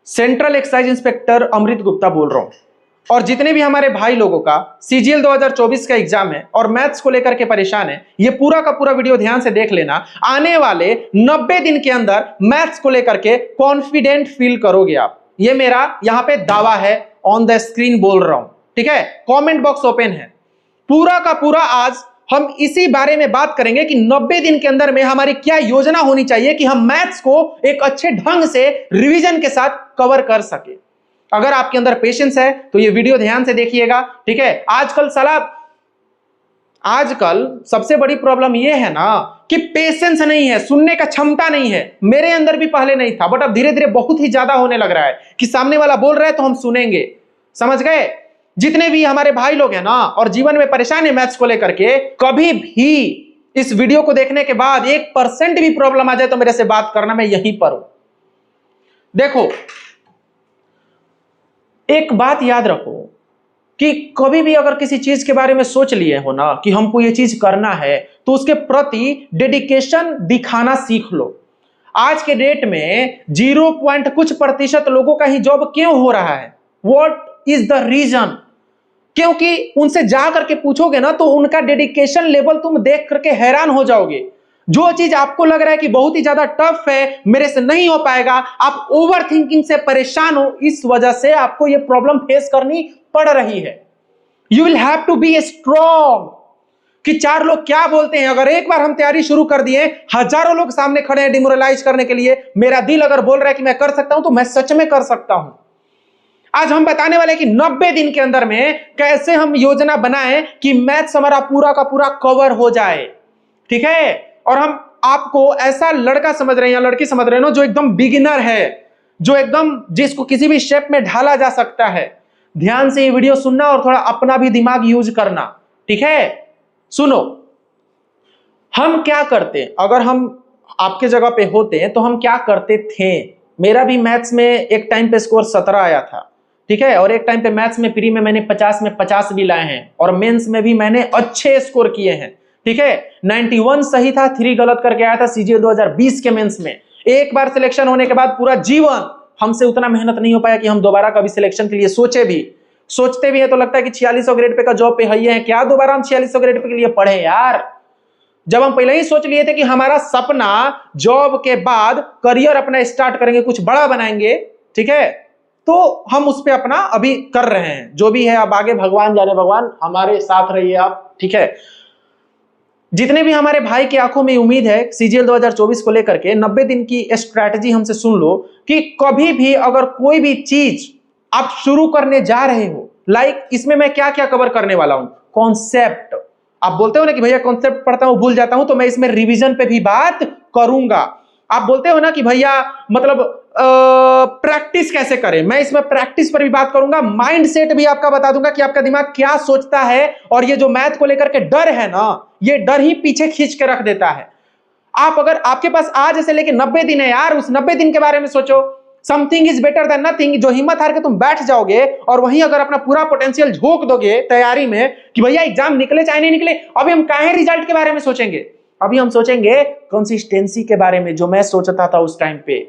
Central excise inspector अमृत गुप्ता बोल रहा हूं। और जितने भी हमारे भाई लोगों का सीजीएल 2024 का एग्जाम है और मैथ्स को लेकर के परेशान है, ये पूरा का पूरा वीडियो ध्यान से देख लेना। आने वाले 90 दिन के अंदर मैथ्स को लेकर के कॉन्फिडेंट फील करोगे आप, ये मेरा यहां पे दावा है, ऑन द स्क्रीन बोल रहा हूं। ठीक है, कमेंट बॉक्स ओपन है। पूरा का पूरा आज हम इसी बारे में बात करेंगे कि 90 दिन के अंदर में हमारी क्या योजना होनी चाहिए कि हम मैथ्स को एक अच्छे ढंग से रिवीजन के साथ कवर कर सके। अगर आपके अंदर पेशेंस है तो ये वीडियो ध्यान से देखिएगा। ठीक है, आजकल सबसे बड़ी प्रॉब्लम ये है ना कि पेशेंस नहीं है, सुनने का क्षमता नहीं है। मेरे अंदर भी पहले नहीं था, बट अब धीरे धीरे बहुत ही ज्यादा होने लग रहा है कि सामने वाला बोल रहा है तो हम सुनेंगे। समझ गए? जितने भी हमारे भाई लोग हैं ना और जीवन में परेशान है मैथ्स को लेकर के, कभी भी इस वीडियो को देखने के बाद 1% भी प्रॉब्लम आ जाए तो मेरे से बात करना, मैं यहीं पर हूं। देखो, एक बात याद रखो कि कभी भी अगर किसी चीज के बारे में सोच लिए हो ना कि हमको ये चीज करना है, तो उसके प्रति डेडिकेशन दिखाना सीख लो। आज के डेट में 0 कुछ प्रतिशत लोगों का ही जॉब क्यों हो रहा है? What is the reason? क्योंकि उनसे जा करके पूछोगे ना तो उनका डेडिकेशन लेवल तुम देख करके हैरान हो जाओगे। जो चीज आपको लग रहा है कि बहुत ही ज्यादा टफ है, मेरे से नहीं हो पाएगा, आप ओवर थिंकिंग से परेशान हो, इस वजह से आपको यह प्रॉब्लम फेस करनी पड़ रही है। You will have to be strong. कि 4 लोग क्या बोलते हैं, अगर एक बार हम तैयारी शुरू कर दिए, हजारों लोग सामने खड़े हैं डिमोरलाइज करने के लिए, मेरा दिल अगर बोल रहा है कि मैं कर सकता हूं तो मैं सच में कर सकता हूं। आज हम बताने वाले कि 90 दिन के अंदर में कैसे हम योजना बनाएं कि मैथ्स हमारा पूरा का पूरा कवर हो जाए। ठीक है, और हम आपको ऐसा लड़का समझ रहे हैं या लड़की समझ रहे हैं ना जो एकदम बिगिनर है, जो एकदम जिसको किसी भी शेप में ढाला जा सकता है। ध्यान से ये वीडियो सुनना और थोड़ा अपना भी दिमाग यूज करना। ठीक है, सुनो, हम क्या करते, अगर हम आपके जगह पे होते हैं तो हम क्या करते थे। मेरा भी मैथ्स में एक टाइम पे स्कोर 17 आया था। ठीक है, और एक टाइम पे मैथ्स में प्री में मैंने 50 में 50 भी लाए हैं, और मेंस में भी मैंने अच्छे स्कोर किए हैं। ठीक है, 91 सही था, 3 गलत करके आया था सीजीएल 2020 के मेंस में। एक बार सिलेक्शन होने के बाद पूरा जीवन हमसे उतना मेहनत नहीं हो पाया कि हम दोबारा कभी सिलेक्शन के लिए सोचते भी है तो लगता है कि 4600 ग्रेड पे का जॉब पे है क्या दोबारा हम 4600 ग्रेड पे के लिए पढ़े यार। जब हम पहले ही सोच लिए थे कि हमारा सपना जॉब के बाद करियर अपना स्टार्ट करेंगे, कुछ बड़ा बनाएंगे, ठीक है, तो हम उस पे अपना अभी कर रहे हैं। जो भी है अब आगे भगवान जाने, भगवान हमारे साथ रहिए आप। ठीक है, जितने भी हमारे भाई की आंखों में उम्मीद है सीजीएल 2024 को लेकर के, 90 दिन की स्ट्रैटेजी हमसे सुन लो कि कभी भी अगर कोई भी चीज आप शुरू करने जा रहे हो, लाइक इसमें मैं क्या क्या कवर करने वाला हूं। कॉन्सेप्ट, आप बोलते हो ना कि भैया कॉन्सेप्ट पढ़ता हूं भूल जाता हूं, तो मैं इसमें रिवीजन पे भी बात करूंगा। आप बोलते हो ना कि भैया मतलब प्रैक्टिस कैसे करें, मैं इसमें प्रैक्टिस पर भी बात करूंगा। माइंड सेट भी आपका बता दूंगा कि आपका दिमाग क्या सोचता है, और ये जो मैथ को लेकर के डर है ना, ये डर ही पीछे खींच के रख देता है। आप अगर आपके पास आज से लेके 90 दिन है यार, उस 90 दिन के बारे में सोचो। Something is better than nothing. जो हिम्मत हार के तुम बैठ जाओगे और वहीं अगर अपना पूरा पोटेंशियल झोंक दोगे तैयारी में कि भैया एग्जाम निकले चाहे नहीं निकले, अभी हम काहे रिजल्ट के बारे में सोचेंगे, अभी हम सोचेंगे कंसिस्टेंसी के बारे में। जो मैं सोचता था उस टाइम पे,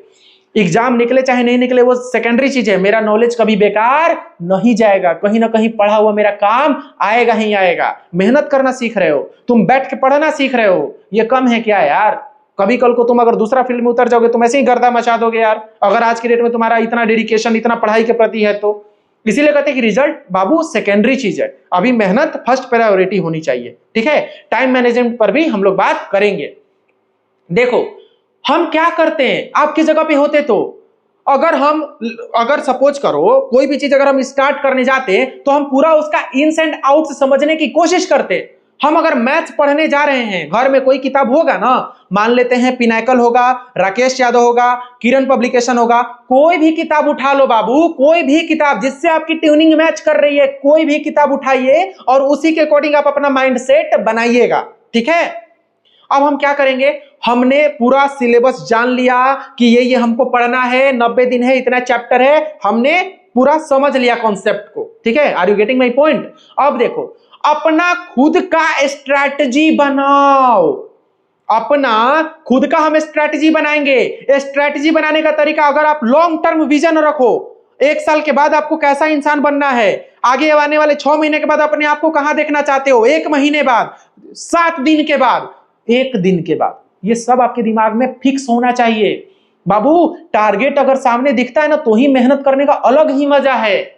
एग्जाम निकले चाहे नहीं निकले वो सेकेंडरी चीज है, मेरा नॉलेज कभी बेकार नहीं जाएगा, कहीं ना कहीं पढ़ा हुआ मेरा काम आएगा ही आएगा। मेहनत करना सीख रहे हो, तुम बैठ के पढ़ना सीख रहे हो, ये कम है क्या यार? कभी कल को तुम अगर दूसरा फील्ड में उतर जाओगे तुम ऐसे ही गर्दा मचा दोगे यार, अगर आज की डेट में तुम्हारा इतना डेडिकेशन, इतना पढ़ाई के प्रति है तो। इसीलिए कहते हैं कि रिजल्ट बाबू सेकेंडरी चीज है, अभी मेहनत फर्स्ट प्रायोरिटी होनी चाहिए। ठीक है, टाइम मैनेजमेंट पर भी हम लोग बात करेंगे। देखो हम क्या करते हैं, आपकी जगह पे होते तो अगर सपोज करो कोई भी चीज अगर हम स्टार्ट करने जाते तो हम पूरा उसका इन्स एंड आउट्स समझने की कोशिश करते। हम अगर मैथ्स पढ़ने जा रहे हैं, घर में कोई किताब होगा ना, मान लेते हैं पिनाकल होगा, राकेश यादव होगा, किरण पब्लिकेशन होगा, कोई भी किताब उठा लो बाबू, कोई भी किताब जिससे आपकी ट्यूनिंग मैच कर रही है, कोई भी किताब उठाइए और उसी के अकॉर्डिंग आप अपना माइंड सेट बनाइएगा। ठीक है, अब हम क्या करेंगे, हमने पूरा सिलेबस जान लिया कि ये हमको पढ़ना है, 90 दिन है, इतना चैप्टर है, हमने पूरा समझ लिया कॉन्सेप्ट को। ठीक है, are you getting my point? अब देखो, अपना खुद का स्ट्रैटेजी बनाओ। अपना खुद का हम स्ट्रैटेजी बनाएंगे। स्ट्रैटेजी बनाने का तरीका, अगर आप लॉन्ग टर्म विजन रखो, 1 साल के बाद आपको कैसा इंसान बनना है, आगे आने वाले 6 महीने के बाद अपने आप को कहां देखना चाहते हो, 1 महीने बाद, 7 दिन के बाद, 1 दिन के बाद, ये सब आपके दिमाग में फिक्स होना चाहिए। बाबू, टारगेट अगर सामने दिखता है ना, तो ही मेहनत करने का अलग ही मजा है।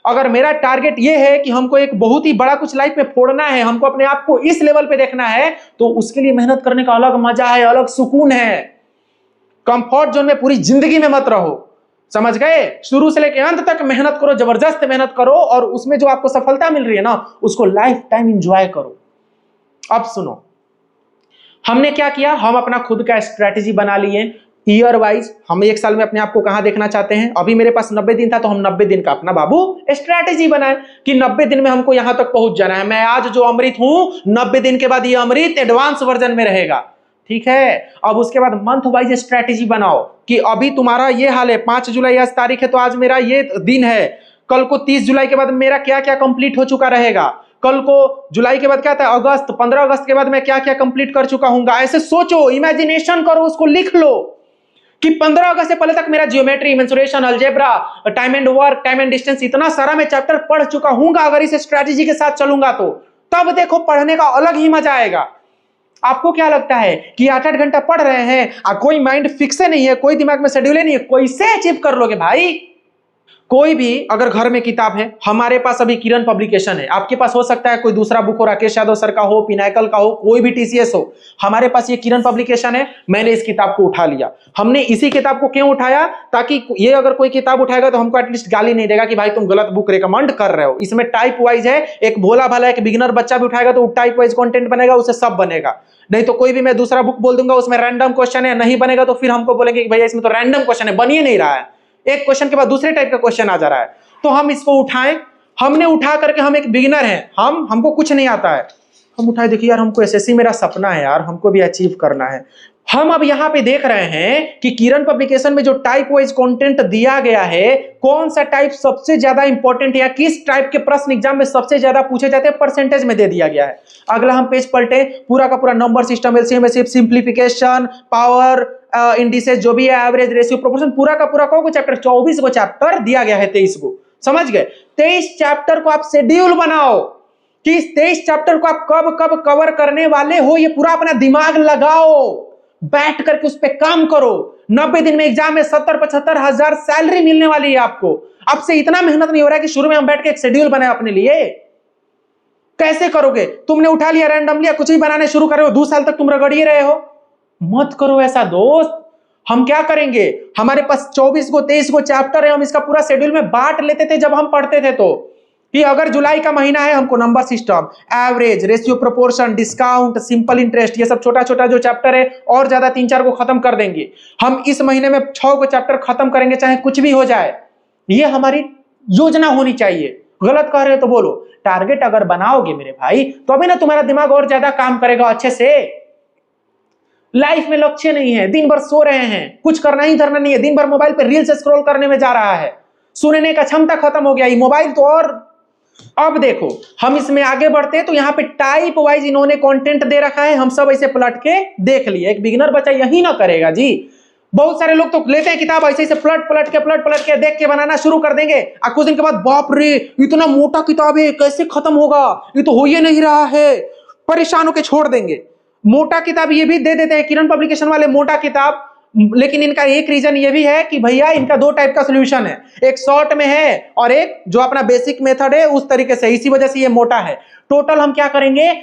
अगर मेरा टारगेट ये है कि हमको एक बहुत ही बड़ा कुछ लाइफ में फोड़ना है, हमको अपने आप को इस लेवल पे देखना है, तो उसके लिए मेहनत करने का अलग मजा है, अलग सुकून है। कंफर्ट जोन में पूरी जिंदगी में मत रहो, समझ गए? शुरू से लेकर अंत तक मेहनत करो, जबरदस्त मेहनत करो, और उसमें जो आपको सफलता मिल रही है ना, उसको लाइफ टाइम एंजॉय करो। अब सुनो, हमने क्या किया, हम अपना खुद का स्ट्रैटेजी बना लिए। ईयर वाइज हम 1 साल में अपने आप को कहां देखना चाहते हैं। अभी मेरे पास 90 दिन था, तो हम 90 दिन का अपना बाबू स्ट्रैटेजी बनाए कि 90 दिन में हमको यहां तक पहुंच जाना है। मैं आज जो अमृत हूं, 90 दिन के बाद ये अमृत एडवांस वर्जन में रहेगा, ठीक है? अब उसके बाद मंथ वाइज स्ट्रैटेजी बनाओ कि अभी तुम्हारा ये हाल है, 5 जुलाई आज तारीख है, तो आज मेरा ये दिन है, कल को 30 जुलाई के बाद मेरा क्या क्या कंप्लीट हो चुका रहेगा, कल को जुलाई के बाद क्या था, अगस्त, 15 अगस्त के बाद मैं क्या क्या कंप्लीट कर चुका हूंगा। ऐसे सोचो, इमेजिनेशन करो, उसको लिख लो कि 15 अगस्त से पहले तक मेरा geometry, mensuration, algebra, time and work, time and distance, इतना सारा मैं चैप्टर पढ़ चुका हूंगा अगर इस स्ट्रैटेजी के साथ चलूंगा तो। तब देखो, पढ़ने का अलग ही मजा आएगा। आपको क्या लगता है कि 8-8 घंटा पढ़ रहे हैं, कोई माइंड फिक्स नहीं है, कोई दिमाग में शेड्यूल नहीं है, कैसे अचीव कर लोगे भाई? कोई भी अगर घर में किताब है, हमारे पास अभी किरण पब्लिकेशन है, आपके पास हो सकता है कोई दूसरा बुक हो, राकेश यादव सर का हो, पिनाकल का हो, कोई भी टीसीएस हो, हमारे पास ये किरण पब्लिकेशन है। मैंने इस किताब को उठा लिया। हमने इसी किताब को क्यों उठाया? ताकि ये अगर कोई किताब उठाएगा तो हमको एटलीस्ट गाली नहीं देगा कि भाई तुम गलत बुक रिकमेंड कर रहे हो। इसमें टाइप वाइज है, एक भोला भाला एक बिगिनर बच्चा भी उठाएगा तो टाइप वाइज कंटेंट बनेगा, उसे सब बनेगा। नहीं तो कोई भी मैं दूसरा बुक बोल दूंगा, उसमें रैंडम क्वेश्चन है, नहीं बनेगा तो फिर हमको बोलेंगे कि भैया इसमें तो रैंडम क्वेश्चन है, बन ही नहीं रहा है, एक क्वेश्चन के बाद दूसरे टाइप का क्वेश्चन आ जा रहा है। तो हम इसको उठाएं, हमने उठा करके, हम एक बिगिनर हैं, हमको कुछ नहीं आता है, हम उठाए, देखिए यार हमको एसएससी मेरा सपना है यार, हमको भी अचीव करना है। हम अब यहां पे देख रहे हैं कि किरण पब्लिकेशन में जो टाइप वाइज कंटेंट दिया गया है, कौन सा टाइप सबसे ज्यादा इंपॉर्टेंट या किस टाइप के प्रश्न एग्जाम में सबसे ज्यादा पूछे जाते हैं, परसेंटेज में दे दिया गया है। अगला हम पेज पलटे, पूरा का पूरा number system, LCM, simplification, power, indices जो भी है, एवरेज, रेशियो, प्रोपोर्शन, पूरा का पूरा को चैप्टर, 24 को चैप्टर दिया गया है, 23 को, समझ गए? 23 चैप्टर को आप शेड्यूल बनाओ कि इस 23 चैप्टर को आप कब कब कवर करने वाले हो, ये पूरा अपना दिमाग लगाओ, बैठ करके उस पर काम करो। 90 दिन में एग्जाम में 70-75 हजार सैलरी मिलने वाली है आपको। अब से इतना मेहनत नहीं हो रहा है कि शुरू में हम बैठ के एक शेड्यूल बनाए अपने लिए। कैसे करोगे? तुमने उठा लिया, रैंडम लिया, कुछ भी बनाने शुरू कर रहे हो, 2 साल तक तुम रगड़िए रहे हो। मत करो ऐसा दोस्त। हम क्या करेंगे, हमारे पास 24 को 23 को चैप्टर है, हम इसका पूरा शेड्यूल में बांट लेते थे जब हम पढ़ते थे। तो कि अगर जुलाई का महीना है, हमको number system, average, ratio, proportion, discount, simple interest, ये सब छोटा छोटा जो चैप्टर है, और ज्यादा 3-4 को खत्म कर देंगे। हम इस महीने में 6 को चैप्टर खत्म करेंगे, चाहे कुछ भी हो जाए। ये हमारी योजना होनी चाहिए। गलत कह रहे हो तो बोलो। टारगेट अगर बनाओगे मेरे भाई, तो अभी ना तुम्हारा दिमाग और ज्यादा काम करेगा अच्छे से। लाइफ में लक्ष्य नहीं है, दिन भर सो रहे हैं, कुछ करना ही धरना नहीं है, दिन भर मोबाइल पे रील्स स्क्रॉल करने में जा रहा है, सुनने का क्षमता खत्म हो गया, ये मोबाइल तो। और अब देखो, हम इसमें आगे बढ़ते हैं तो यहाँ पे टाइप वाइज इन्होंने कंटेंट दे रखा है, हम सब ऐसे पलट के देख लिए। एक बिगिनर बच्चा यही ना करेगा जी। बहुत सारे लोग तो लेते हैं किताब, ऐसे ऐसे पलट पलट के देख के बनाना शुरू कर देंगे, और कुछ दिन के बाद बाप रे इतना मोटा किताब है, कैसे खत्म होगा, ये तो हो ही नहीं रहा है, परेशान होकर छोड़ देंगे। मोटा किताब ये भी दे देते हैं किरण पब्लिकेशन वाले, मोटा किताब। लेकिन इनका एक रीजन ये भी है कि भैया इनका 2 टाइप का सॉल्यूशन है, एक शॉर्ट में है और एक जो अपना बेसिक मेथड है उस तरीके से, इसी वजह से ये मोटा है। टोटल हम क्या करेंगे,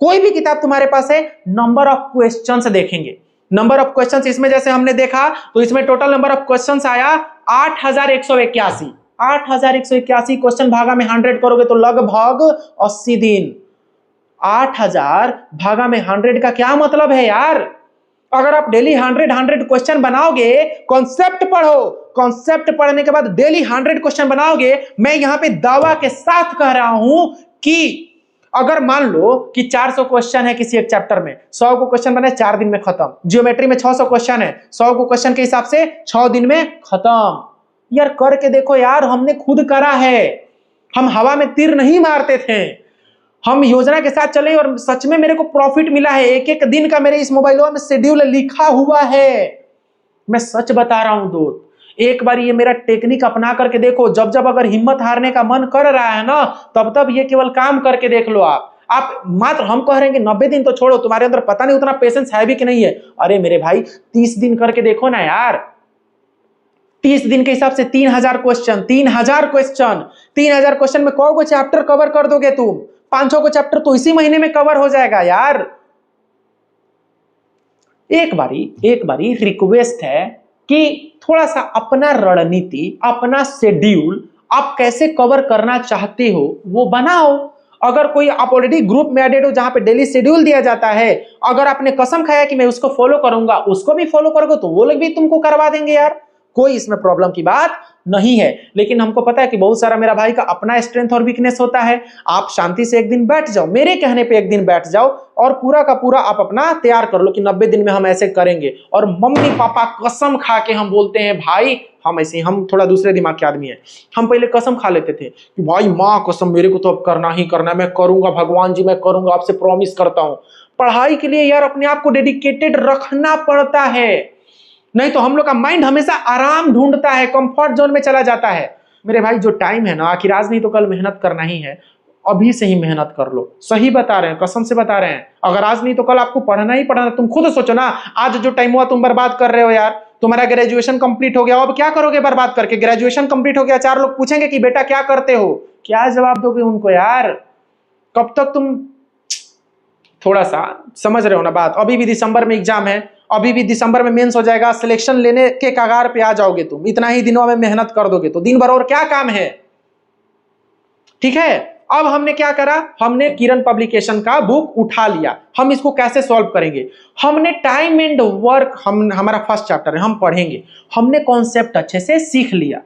कोई भी किताब तुम्हारे पास है, नंबर ऑफ क्वेश्चंस देखेंगे। नंबर ऑफ क्वेश्चंस इसमें जैसे हमने देखा तो इसमें टोटल नंबर ऑफ क्वेश्चंस आया 8181। 8181 क्वेश्चन भागा में 100 करोगे तो लगभग 80 दिन। 8000 भागा में 100 का क्या मतलब है यार? अगर आप डेली 100 क्वेश्चन बनाओगे, कॉन्सेप्ट पढ़ो, कॉन्सेप्ट पढ़ने के बाद डेली 100 क्वेश्चन बनाओगे, मैं यहां पे दावा के साथ कह रहा हूं कि अगर मान लो कि 400 क्वेश्चन है किसी एक चैप्टर में, 100 को क्वेश्चन बने 4 दिन में खत्म। जियोमेट्री में 600 क्वेश्चन है, 100 को क्वेश्चन के हिसाब से 6 दिन में खत्म। यार करके देखो यार, हमने खुद करा है, हम हवा में तीर नहीं मारते थे, हम योजना के साथ चले और सच में मेरे को प्रॉफिट मिला है। एक एक दिन का मेरे इस मोबाइलों में शेड्यूल लिखा हुआ है। मैं सच बता रहा हूं दोस्त, एक बार ये मेरा टेक्निक अपना करके देखो। जब जब अगर हिम्मत हारने का मन कर रहा है ना, तब तब ये केवल काम करके देख लो। आप मात्र, हम कह रहे हैं कि 90 दिन तो छोड़ो, तुम्हारे अंदर पता नहीं उतना पेशेंस है भी कि नहीं है। अरे मेरे भाई 30 दिन करके देखो ना यार। 30 दिन के हिसाब से 3000 क्वेश्चन, 3000 क्वेश्चन, 3000 क्वेश्चन में कौ को चैप्टर कवर कर दोगे तुम? 500 को चैप्टर तो इसी महीने में कवर हो जाएगा यार। एक बारी रिक्वेस्ट है कि थोड़ा सा अपना रणनीति, अपना शेड्यूल आप कैसे कवर करना चाहते हो वो बनाओ। अगर कोई आप ऑलरेडी ग्रुप में एडेड हो जहां पे डेली शेड्यूल दिया जाता है, अगर आपने कसम खाया कि मैं उसको फॉलो करूंगा, उसको भी फॉलो करोगे तो वो लोग भी तुमको करवा देंगे यार। कोई इसमें प्रॉब्लम की बात नहीं है। लेकिन हमको पता है कि बहुत सारा मेरा भाई का अपना स्ट्रेंथ और वीकनेस होता है। आप शांति से एक दिन बैठ जाओ, मेरे कहने पे एक दिन बैठ जाओ और पूरा का पूरा आप अपना तैयार कर लो कि 90 दिन में हम ऐसे करेंगे। और मम्मी पापा कसम खा के हम बोलते हैं भाई, हम ऐसे, हम थोड़ा दूसरे दिमाग के आदमी हैं। हम पहले कसम खा लेते थे कि भाई माँ कसम मेरे को तो अब करना ही करना है, मैं करूंगा भगवान जी, मैं करूंगा, आपसे प्रॉमिस करता हूं। पढ़ाई के लिए यार अपने आप को डेडिकेटेड रखना पड़ता है, नहीं तो हम लोग का माइंड हमेशा आराम ढूंढता है, कंफर्ट जोन में चला जाता है। मेरे भाई जो टाइम है ना, आखिर आज नहीं तो कल मेहनत करना ही है। अभी से ही मेहनत कर लो, सही बता रहे हैं, कसम से बता रहे हैं। अगर आज नहीं तो कल आपको पढ़ना ही पढ़ना। तुम खुद सोचो ना, आज जो टाइम हुआ तुम बर्बाद कर रहे हो यार। तुम्हारा ग्रेजुएशन कंप्लीट हो गया, अब क्या करोगे बर्बाद करके? ग्रेजुएशन कंप्लीट हो गया, 4 लोग पूछेंगे कि बेटा क्या करते हो, क्या जवाब दोगे उनको यार? कब तक तुम, थोड़ा सा समझ रहे हो ना बात। अभी भी दिसंबर में एग्जाम है, अभी भी दिसंबर में मेंस हो जाएगा, सिलेक्शन लेने के कगार पे आ जाओगे तुम। इतना ही दिनों में मेहनत कर दोगे तो दिन भर और क्या काम है? ठीक है, अब हमने क्या करा, हमने किरण पब्लिकेशन का बुक उठा लिया। हम इसको कैसे सॉल्व करेंगे? हमने टाइम एंड वर्क, हमारा फर्स्ट चैप्टर है, हम पढ़ेंगे। हमने कॉन्सेप्ट अच्छे से सीख लिया,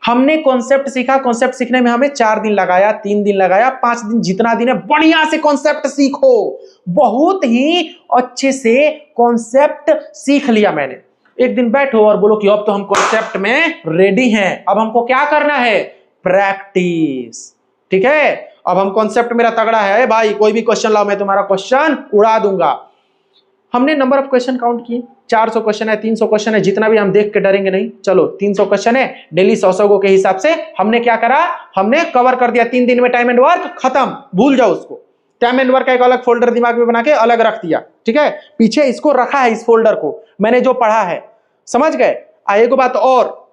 हमने कॉन्सेप्ट सीखा। कॉन्सेप्ट सीखने में हमें 4 दिन लगाया, 3 दिन लगाया, 5 दिन, जितना दिन है बढ़िया से कॉन्सेप्ट सीखो। बहुत ही अच्छे से कॉन्सेप्ट सीख लिया मैंने। एक दिन बैठो और बोलो कि अब तो हम कॉन्सेप्ट में रेडी हैं, अब हमको क्या करना है? प्रैक्टिस। ठीक है, अब हम कॉन्सेप्ट मेरा तगड़ा है भाई, कोई भी क्वेश्चन लाओ मैं तुम्हारा क्वेश्चन उड़ा दूंगा। हमने नंबर ऑफ क्वेश्चन काउंट किए, 400 क्वेश्चन है, 300 क्वेश्चन है, जितना भी, हम देख के डरेंगे नहीं। चलो 300 क्वेश्चन है, डेली 100 को के हिसाब से हमने क्या करा, हमने कवर कर दिया 3 दिन में। टाइम एंड वर्क खत्म, भूल जाओ उसको। टाइम एंड वर्क का एक अलग फोल्डर दिमाग में बना के अलग रख दिया। ठीक है, पीछे इसको रखा है, इस फोल्डर को मैंने जो पढ़ा है, समझ गए? एक बात और,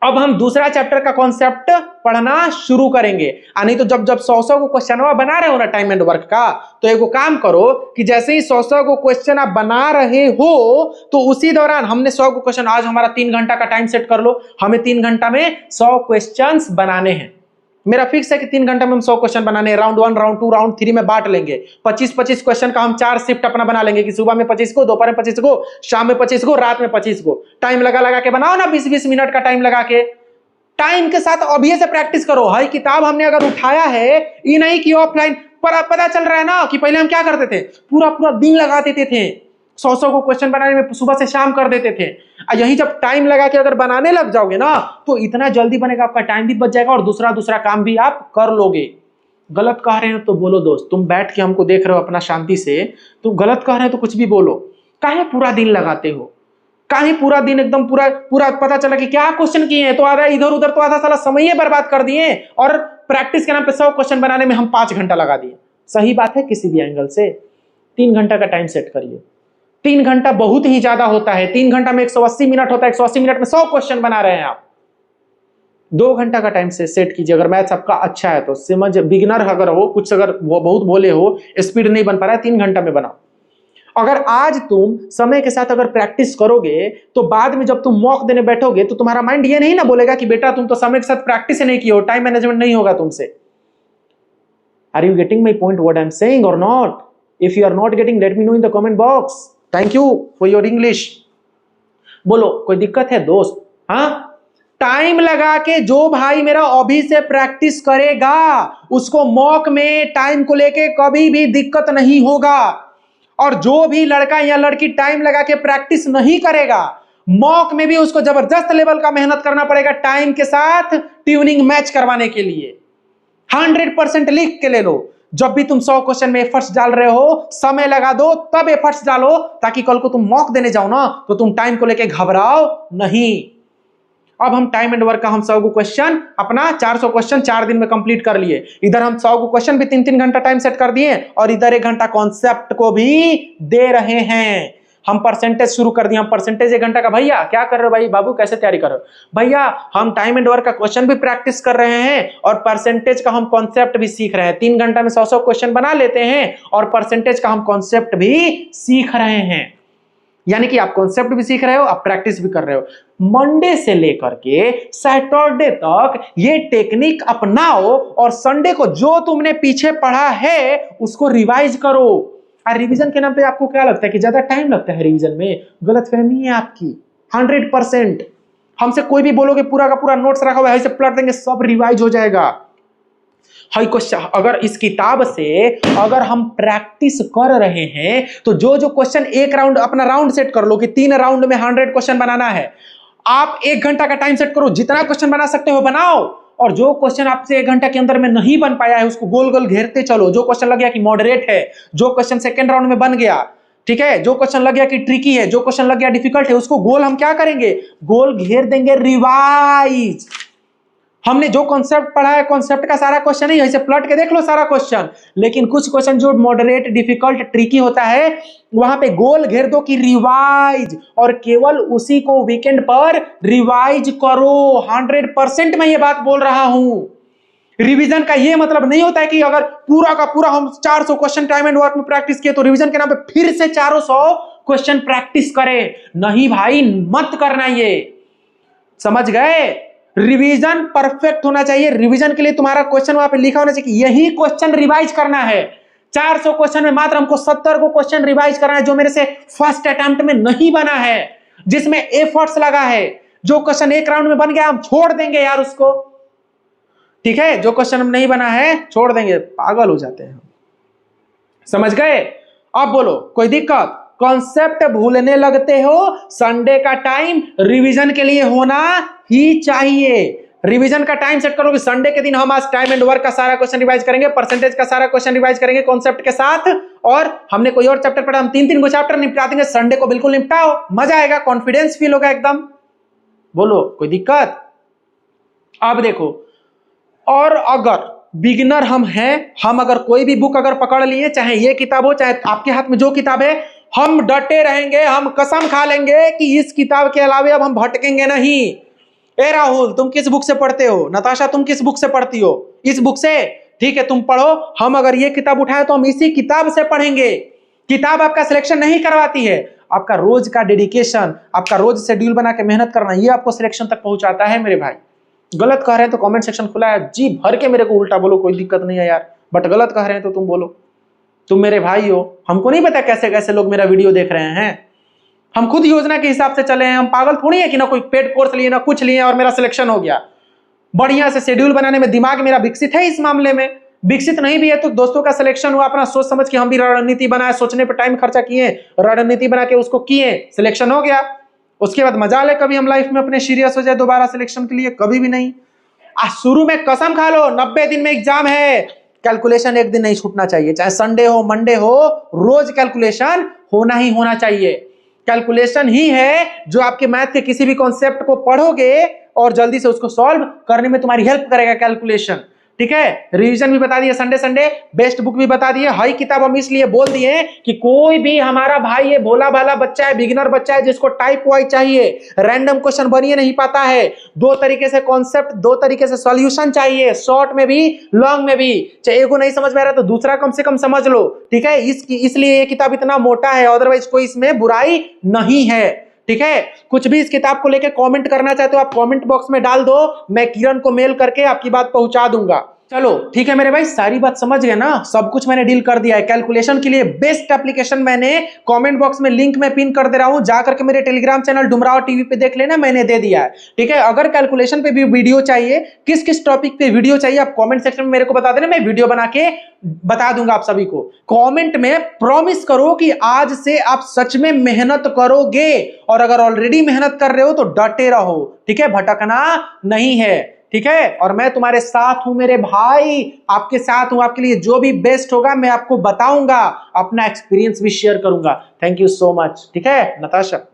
अब हम दूसरा चैप्टर का कॉन्सेप्ट पढ़ना शुरू करेंगे। नहीं तो जब जब 100 को क्वेश्चन बना रहे हो ना टाइम एंड वर्क का, तो एक काम करो कि जैसे ही 100 को क्वेश्चन आप बना रहे हो, तो उसी दौरान हमने 100 को क्वेश्चन, आज हमारा 3 घंटा का टाइम सेट कर लो, हमें 3 घंटा में 100 क्वेश्चन बनाने हैं। मेरा फिक्स है कि 3 घंटा में हम 100 क्वेश्चन बनाने हैं। राउंड 1, राउंड 2, राउंड 3 में बांट लेंगे। 25-25 क्वेश्चन का हम 4 शिफ्ट अपना बना लेंगे कि सुबह में 25 को, दोपहर में 25 को, शाम में 25 को, रात में 25 को। टाइम लगा के बनाओ ना, 20-20 मिनट का टाइम लगा के। टाइम के साथ अभी से प्रैक्टिस करो। हाई किताब हमने अगर उठाया है, ये नहीं कि ऑफलाइन, पर पता चल रहा है ना कि पहले हम क्या करते थे, पूरा पूरा दिन लगा देते थे 100 को क्वेश्चन बनाने में, सुबह से शाम कर देते थे। यही जब टाइम लगा के अगर बनाने लग जाओगे ना, तो इतना जल्दी बनेगा, आपका टाइम भी बच जाएगा और दूसरा काम भी आप कर लोगे। गलत कह रहे हो तो बोलो दोस्त, तुम बैठ के हमको देख रहे हो अपना शांति से, तुम गलत कह रहे हो तो कुछ भी बोलो। काहे पूरा दिन लगाते हो? काहे पूरा दिन एकदम पूरा पता चला कि क्या क्वेश्चन किए हैं, तो आधा इधर उधर, तो आधा साला समय बर्बाद कर दिए, और प्रैक्टिस के नाम पे 100 क्वेश्चन बनाने में हम 5 घंटा लगा दिए। सही बात है? किसी भी एंगल से 3 घंटा का टाइम सेट करिए। 3 घंटा बहुत ही ज्यादा होता है। 3 घंटा में 180 मिनट होता है, 180 मिनट में 100 क्वेश्चन बना रहे हैं आप। 2 घंटा का टाइम से सेट कीजिए। अगर मैथ्स आपका अच्छा है तो, समझ, बिगिनर अगर हो, कुछ अगर बहुत भोले हो, स्पीड नहीं बन पा रहा है, 3 घंटा में बनाओ। अगर आज तुम समय के साथ अगर प्रैक्टिस करोगे, तो बाद में जब तुम मॉक देने बैठोगे, तो तुम्हारा माइंड ये नहीं ना बोलेगा कि बेटा तुम तो समय के साथ प्रैक्टिस नहीं किए हो, टाइम मैनेजमेंट नहीं होगा तुमसे। Are you getting my point, what I am saying और not? If you are not getting, let me know in the comment box. Thank you for your English. बोलो कोई दिक्कत है दोस्त? हाँ, टाइम लगा के जो भाई मेरा अभी से प्रैक्टिस करेगा, उसको मॉक में टाइम को लेके कभी भी दिक्कत नहीं होगा। और जो भी लड़का या लड़की टाइम लगा के प्रैक्टिस नहीं करेगा, मॉक में भी उसको जबरदस्त लेवल का मेहनत करना पड़ेगा टाइम के साथ ट्यूनिंग मैच करवाने के लिए। 100% लिख के ले लो। जब भी तुम 100 क्वेश्चन में एफर्ट्स डाल रहे हो, समय लगा दो, तब एफर्ट्स डालो, ताकि कल को तुम मॉक देने जाओ ना तो तुम टाइम को लेके घबराओ नहीं। अब हम टाइम एंड वर्क का हम 100 क्वेश्चन अपना 400 क्वेश्चन 4 दिन में कंप्लीट कर लिए। इधर हम 100 क्वेश्चन भी 3-3 घंटा टाइम सेट कर दिए और इधर 1 घंटा कॉन्सेप्ट को भी दे रहे हैं। हम परसेंटेज शुरू कर दिया। हम परसेंटेज 1 घंटा का, भैया क्या कर रहे हो भाई, बाबू कैसे तैयारी कर रहे हो भैया, हम टाइम एंड वर्क का क्वेश्चन भी प्रैक्टिस कर रहे हैं और परसेंटेज का हम कॉन्सेप्ट भी सीख रहे हैं। 3 घंटा में 100 क्वेश्चन बना लेते हैं और परसेंटेज का हम कॉन्सेप्ट भी सीख रहे हैं। यानी कि आप कॉन्सेप्ट भी सीख रहे हो, आप प्रैक्टिस भी कर रहे हो। मंडे से लेकर के सैटरडे तक ये टेक्निक अपनाओ और संडे को जो तुमने पीछे पढ़ा है उसको रिवाइज करो। रिवीजन के नाम पे आपको क्या लगता है कि ज्यादा टाइम लगता है रिवीजन में? गलतफहमी है आपकी 100%। हमसे कोई भी बोलोगे पूरा का पूरा नोट्स रखा हुआ है, ऐसे पलट देंगे, सब रिवाइज हो जाएगा। हाई क्वेश्चन अगर इस किताब से अगर हम प्रैक्टिस कर रहे हैं तो जो जो क्वेश्चन एक राउंड अपना राउंड सेट कर लो कि 3 राउंड में 100 क्वेश्चन बनाना है। आप 1 घंटा का टाइम सेट करो, जितना क्वेश्चन बना सकते हो बनाओ, और जो क्वेश्चन आपसे 1 घंटा के अंदर में नहीं बन पाया है उसको गोल गोल घेरते चलो। जो क्वेश्चन लग गया कि मॉडरेट है, जो क्वेश्चन सेकंड राउंड में बन गया, ठीक है, जो क्वेश्चन लग गया कि ट्रिकी है, जो क्वेश्चन लग गया डिफिकल्ट है, उसको गोल हम क्या करेंगे, गोल घेर देंगे, रिवाइज। हमने जो कॉन्सेप्ट पढ़ा है कॉन्सेप्ट का सारा क्वेश्चन नहीं, ऐसे पलट के देख लो सारा क्वेश्चन, लेकिन कुछ क्वेश्चन जो मॉडरेट डिफिकल्ट ट्रिकी होता है वहां पे गोल घेर दो कि रिवाइज, और केवल उसी को वीकेंड पर रिवाइज करो। 100% मैं ये बात बोल रहा हूं। रिवीजन का ये मतलब नहीं होता है कि अगर पूरा का पूरा हम 400 क्वेश्चन टाइम एंड वर्क में प्रैक्टिस किए तो रिवीजन के नाम पे फिर से 400 क्वेश्चन प्रैक्टिस करें। नहीं भाई, मत करना, ये समझ गए? रिवीजन परफेक्ट होना चाहिए। रिवीजन के लिए तुम्हारा क्वेश्चन वहां पे लिखा होना चाहिए कि यही क्वेश्चन रिवाइज करना है। 400 क्वेश्चन में मात्र हमको 70 को क्वेश्चन रिवाइज करना है जो मेरे से फर्स्ट अटेम्प्ट में नहीं बना है, जिसमें एफर्ट्स लगा है। जो क्वेश्चन 1 राउंड में बन गया हम छोड़ देंगे यार उसको, ठीक है? जो क्वेश्चन हम नहीं बना है छोड़ देंगे, पागल हो जाते हैं। समझ गए? अब बोलो कोई दिक्कत? कॉन्सेप्ट भूलने लगते हो, संडे का टाइम रिवीजन के लिए होना ही चाहिए। रिवीजन का टाइम सेट करो कि संडे के दिन हम आज टाइम एंड वर्क का सारा क्वेश्चन रिवाइज करेंगे, परसेंटेज का सारा क्वेश्चन रिवाइज करेंगे कॉन्सेप्ट के साथ, और हमने कोई और चैप्टर पढ़ा हम 3-3 को चैप्टर निपटा देंगे। संडे को बिल्कुल निपटाओ, मजा आएगा, कॉन्फिडेंस फील होगा एकदम। बोलो कोई दिक्कत? अब देखो, और अगर बिगिनर हम हैं, हम अगर कोई भी बुक अगर पकड़ लिए, चाहे ये किताब हो चाहे आपके हाथ में जो किताब है, हम डटे रहेंगे, हम कसम खा लेंगे कि इस किताब के अलावा अब हम भटकेंगे नहीं। ए राहुल, तुम किस बुक से पढ़ते हो? नताशा, तुम किस बुक से पढ़ती हो? इस बुक से, ठीक है, तुम पढ़ो। हम अगर ये किताब उठाए तो हम इसी किताब से पढ़ेंगे। किताब आपका सिलेक्शन नहीं करवाती है, आपका रोज का डेडिकेशन, आपका रोज शेड्यूल बना के मेहनत करना, ये आपको सिलेक्शन तक पहुंचाता है मेरे भाई। गलत कह रहे हैं तो कमेंट सेक्शन खुला है, जी भर के मेरे को उल्टा बोलो, कोई दिक्कत नहीं है यार, बट गलत कह रहे हैं तो तुम बोलो। तुम मेरे भाई हो, हमको नहीं पता कैसे कैसे लोग मेरा वीडियो देख रहे हैं। हम खुद योजना के हिसाब से चले हैं, हम पागल थोड़ी है कि ना कोई पेड कोर्स लिए ना कुछ लिए और मेरा सिलेक्शन हो गया। बढ़िया से शेड्यूल बनाने में दिमाग मेरा विकसित है, इस मामले में विकसित नहीं भी है तो दोस्तों का सिलेक्शन हुआ, अपना सोच समझ के हम भी रणनीति बनाए, सोचने पर टाइम खर्चा किए, रणनीति बना के उसको किए, सिलेक्शन हो गया। उसके बाद मजा ले कभी हम लाइफ में अपने सीरियस हो जाए दोबारा सिलेक्शन के लिए, कभी भी नहीं। शुरू में कसम खा लो 90 दिन में एग्जाम है, कैलकुलेशन एक दिन नहीं छूटना चाहिए, चाहे संडे हो मंडे हो, रोज कैलकुलेशन होना ही होना चाहिए। कैलकुलेशन ही है जो आपके मैथ के किसी भी कॉन्सेप्ट को पढ़ोगे और जल्दी से उसको सॉल्व करने में तुम्हारी हेल्प करेगा कैलकुलेशन, ठीक है? रिवीजन भी बता दिए, संडे संडे बेस्ट बुक भी बता दिए। हाई किताब हम इसलिए बोल दिए कि कोई भी हमारा भाई है, भोला भाला बच्चा है, बिगिनर बच्चा है, जिसको टाइप वाइज चाहिए, रैंडम क्वेश्चन बनिए नहीं पाता है, 2 तरीके से कॉन्सेप्ट, 2 तरीके से सॉल्यूशन चाहिए, शॉर्ट में भी लॉन्ग में भी। चाहे एगो नहीं समझ में आ रहा तो दूसरा कम से कम समझ लो, ठीक है? इसलिए ये किताब इतना मोटा है, अदरवाइज कोई इसमें बुराई नहीं है, ठीक है? कुछ भी इस किताब को लेकर कमेंट करना चाहते हो आप कमेंट बॉक्स में डाल दो, मैं किरण को मेल करके आपकी बात पहुंचा दूंगा। चलो ठीक है मेरे भाई, सारी बात समझ गए ना? सब कुछ मैंने डील कर दिया है। कैलकुलेशन के लिए बेस्ट एप्लीकेशन मैंने कमेंट बॉक्स में लिंक में पिन कर दे रहा हूं, जाकर के मेरे टेलीग्राम चैनल डुमराव टीवी पे देख लेना, मैंने दे दिया है, ठीक है? अगर कैलकुलेशन पे भी वीडियो चाहिए, किस किस टॉपिक पे वीडियो चाहिए, आप कमेंट सेक्शन में मेरे को बता देना, मैं वीडियो बना के बता दूंगा आप सभी को। कमेंट में प्रॉमिस करो कि आज से आप सच में मेहनत करोगे, और अगर ऑलरेडी मेहनत कर रहे हो तो डटे रहो, ठीक है? भटकना नहीं है, ठीक है, और मैं तुम्हारे साथ हूं मेरे भाई, आपके साथ हूं, आपके लिए जो भी बेस्ट होगा मैं आपको बताऊंगा, अपना एक्सपीरियंस भी शेयर करूंगा। Thank you so much. ठीक है नताशा।